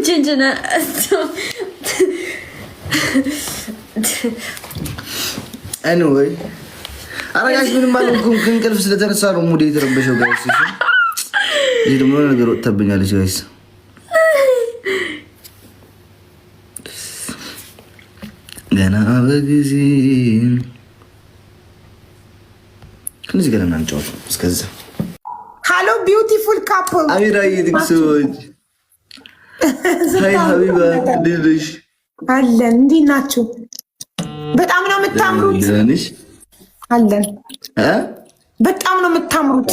ጅንጅና anyway አረጋሽ ምንም አልሆንኩም። ከእንቅልፍ ስለተነሳ ነው ሙዴ የተረበሸው ጋይስ። እዚህ ደግሞ ነገር ወጥተብኛለች ጋይስ። ገና በጊዜ ከዚህ ጋር ምናምን ጫወት እስከዛ ሃሎ ቢዩቲፉል ካፕል አሚራዬ ድክሶች ሃይ ሀቢባ ልልሽ አለን። እንዴት ናችሁ? በጣም ነው የምታምሩት። አለን በጣም ነው የምታምሩት።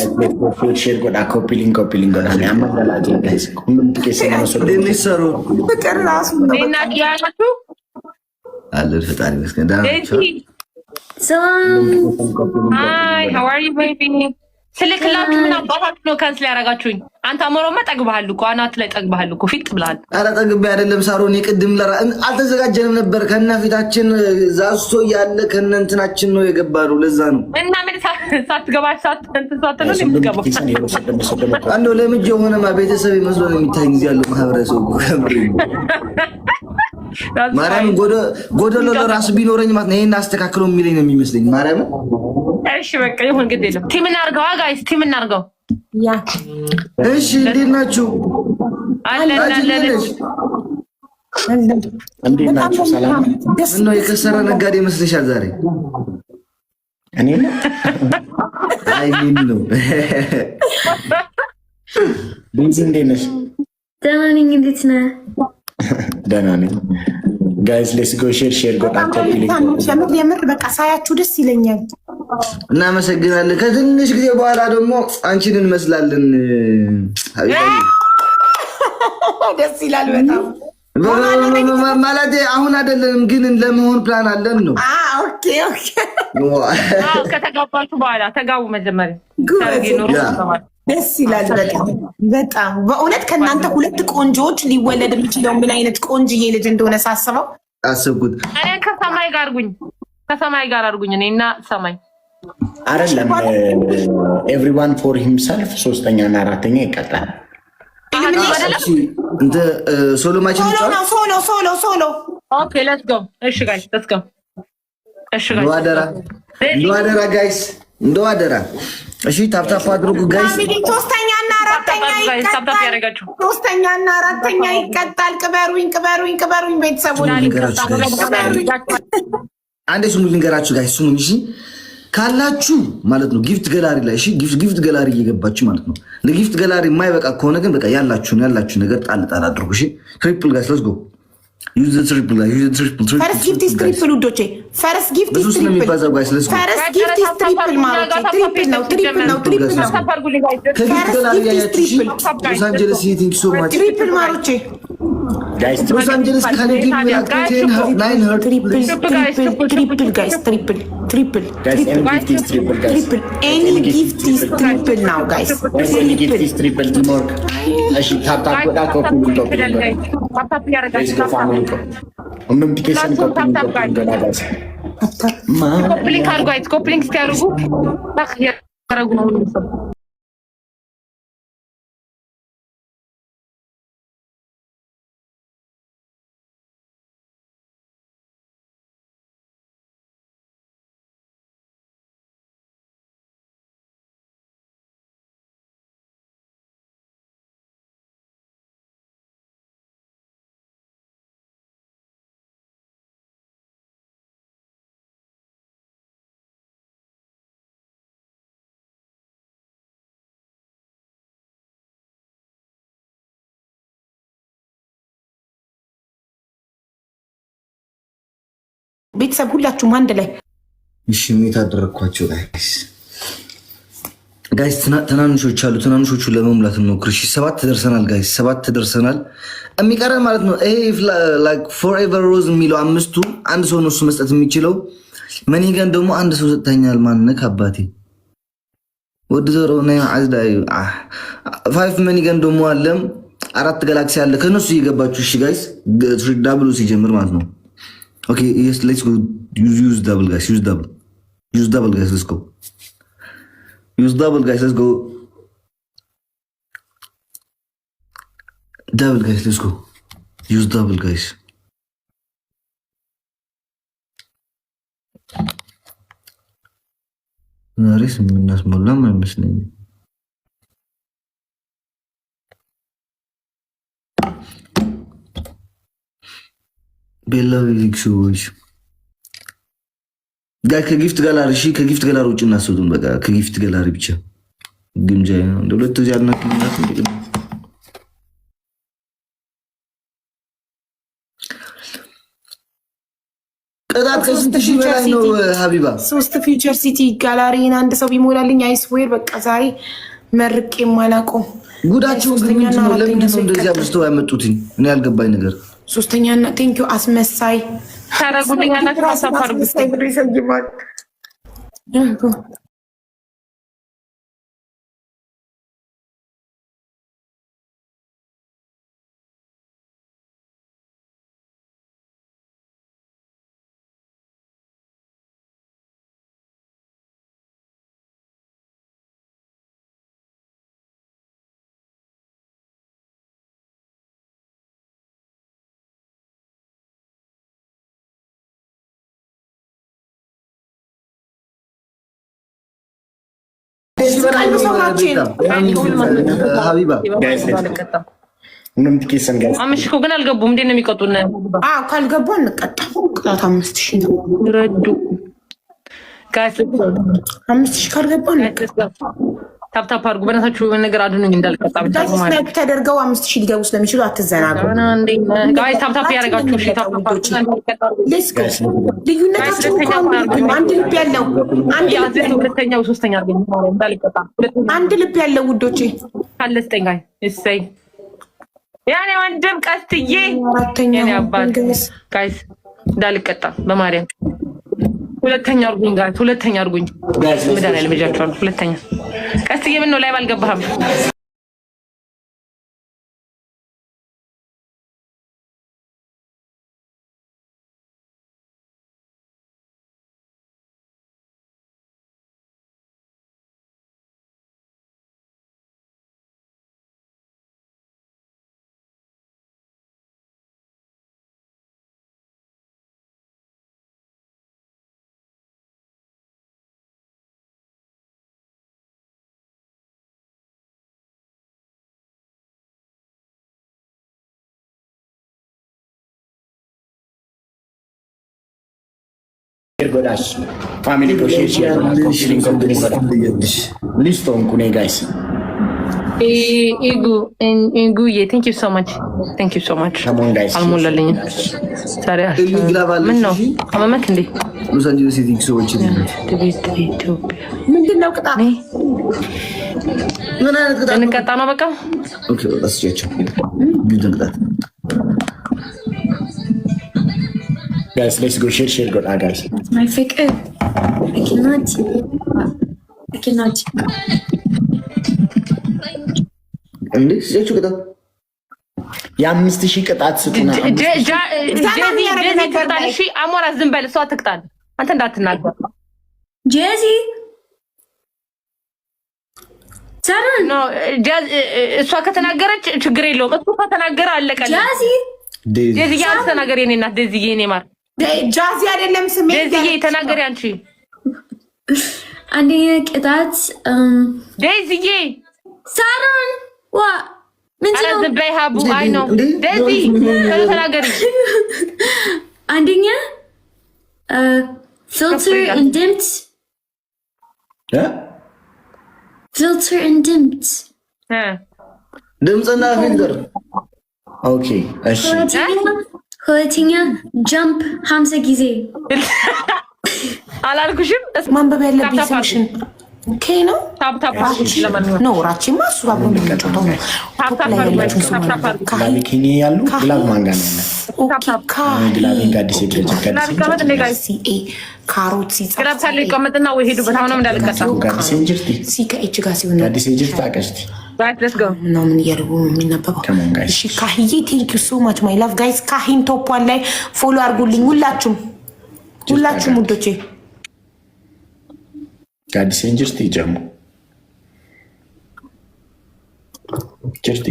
ሼር ጎዳ ኮፒሊንግ ጎዳ ያመላላጅ ጋይስ ሁሉም ጥቂት ሰነሰሉ ደሚሰሩ ፍቅር ራሱ ነው ያላችሁ አለ ፈጣሪ መስገን ዳና ሰላም ሃይ ሃው አር ዩ ቤቢ ስልክላችሁ ምን አባታችሁ ነው ካንስል ያደረጋችሁኝ? አንተ አሞሮማ ጠግበሃል እኮ አናት ላይ ጠግበሃል እኮ ፊት ብለሃል። ኧረ ጠግቤ አይደለም ሳሮን የቅድም አልተዘጋጀንም ነበር። ከና ፊታችን ዛስቶ ያለ ከነ እንትናችን ነው የገባነው። ለዛ ነው እና ምን ሳትገባ ሳትነው የምትገባው አንዱ ለምጅ የሆነማ ቤተሰብ መስሎ ነው የሚታየኝ እዚህ ያለው ማህበረሰቡ ከምሪ ማርያም ጎደሎ ለራስ ቢኖረኝ ማለት ነው ይሄን አስተካክለው የሚለኝ ነው የሚመስለኝ ማርያም። እሺ በቃ ይሁን ግድ የለም። ቲም እናድርገው ጋይስ ቲም እናድርገው። ያ እሺ እንዴት ናችሁ? አለን እንዴት ናችሁ? ሰላም ነው። የከሰረ ነጋዴ መስለሻል ዛሬ። እኔ አይ ምን ነው ቢንዚ እንዴት ነሽ? ደህና ነኝ። እንዴት ነህ? ደህና ነኝ። ጋይስ ሌትስ ጎ ሼር ጎዳ ኮፒሊንግ የምር በቃ ሳያችሁ ደስ ይለኛል። እናመሰግናለን። ከትንሽ ጊዜ በኋላ ደግሞ አንቺን እንመስላለን። ደስ ይላል በጣም ማለት አሁን አይደለም ግን ለመሆን ፕላን አለን ነው። ኦኬ ኦኬ። ከተጋባችሁ በኋላ ተጋቡ መጀመሪያ ደስ ይላል በጣም በእውነት ከእናንተ ሁለት ቆንጆዎች ሊወለድ የሚችለው ምን አይነት ቆንጅዬ ልጅ እንደሆነ ሳስበው አሰብኩት። እኔ ከሰማይ ጋር አድርጉኝ እኔና ሰማይ አይደለም ኤቭሪዋን ፎር ሂምሰልፍ ሶስተኛ እና አራተኛ ይቀጣል። እንደ ሶሎ ማችን ሶሎ ኦኬ ሌትስ ጎ። እሺ ጋይስ ሌትስ ጎ። እሺ እንደዋደራ ጋይስ እንደዋደራ። እሺ ታፕታፕ አድርጉ ጋይስ። ሶስተኛ እና አራተኛ ይቀጣል። ቅበሩኝ ቤተሰቦች። አንዴ ስሙ ልንገራችሁ ጋይስ ስሙ እሺ ካላችሁ ማለት ነው ጊፍት ገላሪ ላይ እሺ ጊፍት ገላሪ እየገባችሁ ማለት ነው። ለጊፍት ገላሪ የማይበቃ ከሆነ ግን በቃ ያላችሁ ነገር ጣል አድርጉ እሺ። ትሪፕል ጋይስ ሌትስ ጎ ዩዝ ዘ ትሪፕል ጋይስ ዩዝ ዘ ትሪፕል ፈርስት ጊፍት ኢዝ ትሪፕል ውዶቼ ፈርስት ጊፍት ኢዝ ትሪፕል ፈርስት ጊፍት ኢዝ ትሪፕል ማለት ትሪፕል ነው ከጊፍት ገላሪ ያያችሁ ሎስ አንጀለስ ቲንክ ሶ ማች ትሪፕል ማሮቼ ጋይስ ሎስ አንጀለስ ካን ጊቭ ሚ ላይክ 10 9 ሄርት ትሪፕል ጋይስ ትሪፕል ኤኒ ጊፍት ኢዝ ትሪፕል ናው ጋይስ ኤኒ ጊፍት ኢዝ ትሪፕል ሞር እሺ ታፕታፕ ጎዳ ኮፒሊንግ ሁሉም ቲኬሽን ኮፒሊንግ ጎዳ ጋይስ ኮፒሊንግ አድርጉ ጋይስ ኮፒሊንግ ሲያደርጉ ያደርጉ ነው ቤተሰብ ሁላችሁም አንድ ላይ እሺ ምን ታደረኳቸው ጋይስ ትናንሾች አሉ። ትናንሾቹ ለመሙላት ነው። ክሪሽ 7 ደርሰናል ጋይስ 7 ደርሰናል። የሚቀረን ማለት ነው ይሄ ላይክ ፎርኤቨር ሮዝ የሚለው አምስቱ አንድ ሰው ነው እሱ መስጠት የሚችለው። መኒገን ደግሞ አንድ ሰው ሰጥተኛል። ማንነክ አባቴ ወድ ዘሮ ነው አዝዳይ 5 መኒገን ደግሞ አለም 4 ጋላክሲ አለ ከነሱ እየገባችሁ እሺ ጋይስ ዳብሉ ሲጀምር ማለት ነው። Okay, yes, let's go. Use double, guys. Use double, guys. Let's go. Use double, guys. Let's go. Double, guys. Let's go. ዩዝ ዳብል ጋይስ ዛሬስ የምናስሞላም አይመስለኝም። ቤላ ቪክሶች ጋር ከጊፍት ጋላሪ እሺ፣ ከጊፍት ጋላሪ ውጭ እናስወጡን። በቃ ከጊፍት ጋላሪ ብቻ ግምጃ ነው። እንደ ሁለት እዚህ አናክልናት እንዴ ቅጣት ከስንት ሺህ በላይ ነው ሀቢባ። 3 ፊውቸር ሲቲ ጋላሪን አንድ ሰው ቢሞላልኝ አይስዌር በቃ ዛሬ መርቄ የማላውቀው ጉዳቸው ምንድነው? ለምንድን ነው እንደዚህ አብዝተው ያመጡትኝ? እኔ ያልገባኝ ነገር ሶስተኛና ቴንኪው አስመሳይ ታረጉልኛና ታሳፋርጉ ሀቢባ አምስት እኮ ግን አልገቡም። እንዴት ነው የሚቀጡን? ካልገቡ እንቀጣም። ቅጣት 5000 ነው። ረዱ ጋይስ 5000 ካልገባ ታፕታፕ አድርጉ በእናታችሁ። ነገር አድኑኝ እንዳልቀጣ ብቻ ማለት ተደርገው 5000 ሊገቡ ስለሚችሉ አትዘናጉ ጋይስ። ታፕታፕ ያደርጋችሁ እሺ። ታፕታፕ ልዩነታችሁ አንድ ልብ ያለው ሁለተኛው ሶስተኛ አድርገኝ እንዳልቀጣ አንድ ልብ ያለው ውዶቼ ካለስጠኝ ጋይ እሰይ ያኔ ወንድም ቀስትዬ ያኔ አባት ጋይስ እንዳልቀጣ በማርያም ሁለተኛ አድርጉኝ ጋይስ። ሁለተኛ አድርጉኝ ምዳን ያልመጃችኋለሁ። ሁለተኛ ቀስትዬ ምን ነው ላይ ባልገባህም ጎዳሽ ፋሚሊ ሊስቶን ኩኔ ጋይስ ኢጉዬ ቴንክ ዩ ሶ ማች ቴንክ ዩ ሶ ማች። አልሞላልኝም ዛሬ ምን ነው አመመክ እንዴ? ሎስ አንጀለስ ሲቲ ሰዎች ምንድን ነው ቅጣት? ምን አይነት ቅጣት? እንቀጣ ነው በቃ ኦኬ። አስቻቸው ቢልድ ቅጣት guys, let's go share go guys. My ፍቅር I cannot እንዴ ሲያችሁ ቅጣት የ5000 ቅጣት ስጡና እሺ። አሞራ ዝም በል፣ እሷ ትቅጣል፣ አንተ እንዳትናገር። ጄዚ ሰራን ኖ እሷ ከተናገረች ችግር የለውም። እሱ ከተናገረ አለቀለ። ጄዚ ያልተናገረ የኔ እናት ዴዚዬ፣ የኔ ማር ጃዚ አይደለም ስሜ ዴዚዬ፣ ተናገሪ አንቺ። አንደኛ ቅጣት ዴዚዬ ሰራን ዋ ምንድን ነው? ዝም በይ ሀቡ። አይ ነው ዴዚ ተናገሪ። አንደኛ filter and dimmed filter and dimmed ድምፅና ፊልተር ኦኬ። እሺ ሁለተኛ ጃምፕ 50 ጊዜ አላልኩሽም? ማንበብ ያለብኝ ስምሽን ኬ ነው። ታፕታፕ ነው ራቺማ እሱ አብሮ የሚጫወተው ነው። ላሊኪኒ ያሉ ግላብ ማንጋ ነው ግላብ ጋዲስ ካሮት ሲጻፍ ግላብ ካለ ይቀመጥና ወይ ሄዱበት። አሁንም እንዳልቀጣ ጋዲስ እንጅርቲ ሲከኤች ጋር ሲሆን ጋዲስ እንጅርቲ አቀሽቲ ነው ምን እያደረጉ ነው የሚነበበው? እሺ ካህዬ ቴንክ ዩ ሶ ማች ማይ ላቭ ጋይስ። ካሂን ቶፕ ዋን ላይ ፎሎ አድርጉልኝ ሁላችሁም ውዶቼ። ጋዲስ እንጅርቲ ጀሙ ጅርቲ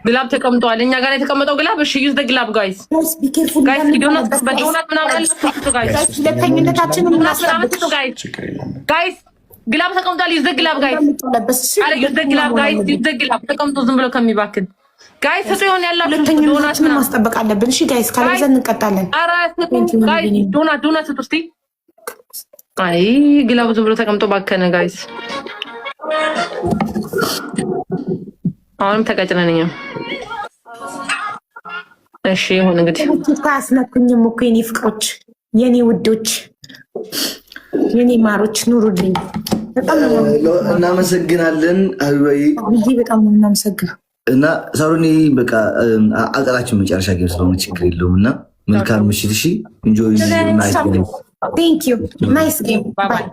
ግላብ ተቀምጧል። እኛ ጋር የተቀመጠው ግላብ። እሺ ዩዝ ደ ግላብ ጋይስ ጋይስ ዶናት በዶናት ምናምን አለበት ጋይስ። ሁለተኝነታችንን እናስጠብቅ ጋይስ ግላብ ተቀምጧል። ዩዝ ደ ግላብ ጋይስ። አረ ዩዝ ደ ግላብ ጋይስ። ዩዝ ደ ግላብ ተቀምጦ ዝም ብሎ ከሚባክን ጋይስ ሰጡ ይሆን ያላችሁ ዶናት ምናምን ማስጠበቅ አለብን። እሺ ጋይስ ካለዛ እንቀጣለን። አረ ጋይስ ዶናት ሰጡ እስቲ። አይ ግላብ ዝም ብሎ ተቀምጦ ባከነ ጋይስ። አሁንም ተቀጭነን እኛ። እሺ ይሁን እንግዲህ ታስነኩኝም እኮ የኔ ፍቅሮች፣ የኔ ውዶች፣ የኔ ማሮች ኑሩልኝ። በጣም እናመሰግናለን። አብይ በጣም ነው እናመሰግናለን። እና ሳሮኒ በቃ አቀላችን መጨረሻ ጌም ስለሆነ ችግር የለውም እና መልካም ምሽት። እሺ ኢንጆይ ናይስ ጌም። ቴንክ ዩ ናይስ ጌም ባይ